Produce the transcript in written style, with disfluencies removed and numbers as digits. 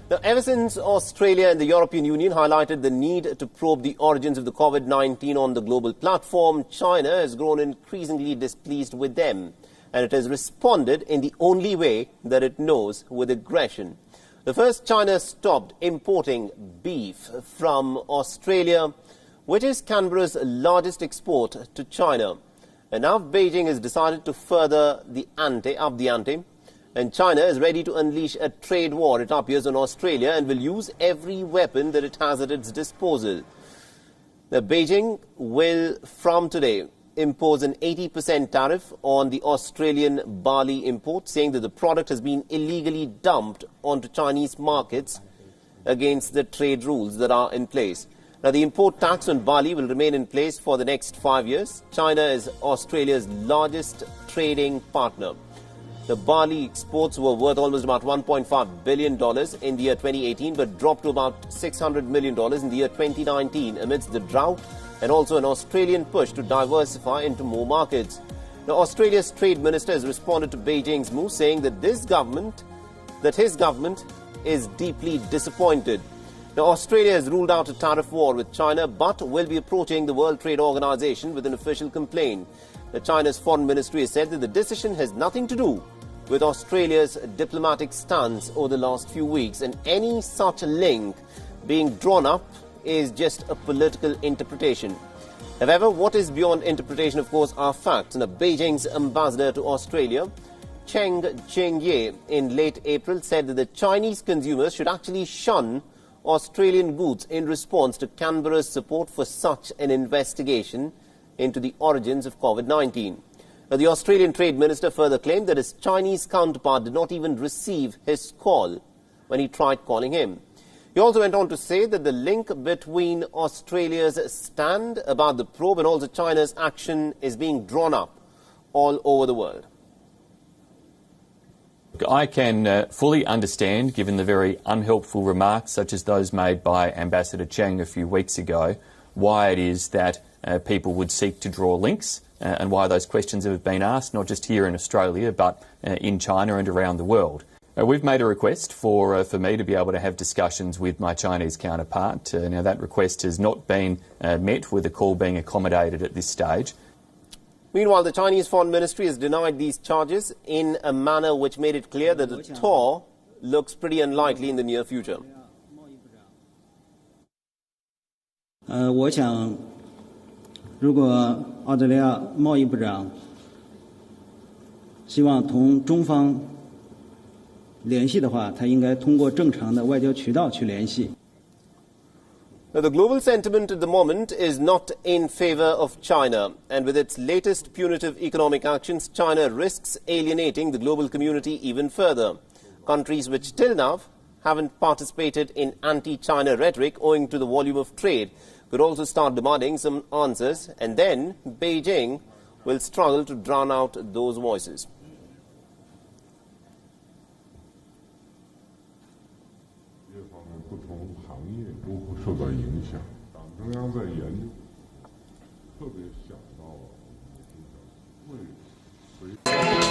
Now, ever since Australia and the European Union highlighted the need to probe the origins of the COVID-19 on the global platform, China has grown increasingly displeased with them, and it has responded in the only way that it knows, with aggression. First, China stopped importing beef from Australia, which is Canberra's largest export to China. And now Beijing has decided to further up the ante. And China is ready to unleash a trade war, it appears, on Australia and will use every weapon that it has at its disposal. Now, Beijing will, from today, impose an 80% tariff on the Australian barley import, saying that the product has been illegally dumped onto Chinese markets against the trade rules that are in place. Now, the import tax on barley will remain in place for the next 5 years. China is Australia's largest trading partner. The barley exports were worth almost about $1.5 billion in the year 2018, but dropped to about $600 million in the year 2019 amidst the drought and also an Australian push to diversify into more markets. Now, Australia's trade minister has responded to Beijing's move, saying that his government is deeply disappointed. Now, Australia has ruled out a tariff war with China, but will be approaching the World Trade Organization with an official complaint. China's foreign ministry has said that the decision has nothing to do with Australia's diplomatic stance over the last few weeks, and any such link being drawn up is just a political interpretation. However, what is beyond interpretation, of course, are facts. Now, Beijing's ambassador to Australia, Cheng Cheng-ye, in late April said that the Chinese consumers should actually shun Australian goods in response to Canberra's support for such an investigation into the origins of COVID-19. Now, the Australian Trade Minister further claimed that his Chinese counterpart did not even receive his call when he tried calling him. He also went on to say that the link between Australia's stand about the probe and also China's action is being drawn up all over the world. I can fully understand, given the very unhelpful remarks such as those made by Ambassador Cheng a few weeks ago, why it is that people would seek to draw links and why those questions have been asked, not just here in Australia, but in China and around the world. We've made a request for me to be able to have discussions with my Chinese counterpart. Now, that request has not been met, with a call being accommodated at this stage. Meanwhile, the Chinese Foreign Ministry has denied these charges in a manner which made it clear that the tour looks pretty unlikely in the near future. 我想，如果澳大利亚贸易部长希望同中方联系的话，他应该通过正常的外交渠道去联系。 Now, the global sentiment at the moment is not in favor of China, and with its latest punitive economic actions, China risks alienating the global community even further. Countries which till now haven't participated in anti-China rhetoric owing to the volume of trade could also start demanding some answers, and then Beijing will struggle to drown out those voices. 不同行业都会受到影响。党中央在研究，特别想到了为随。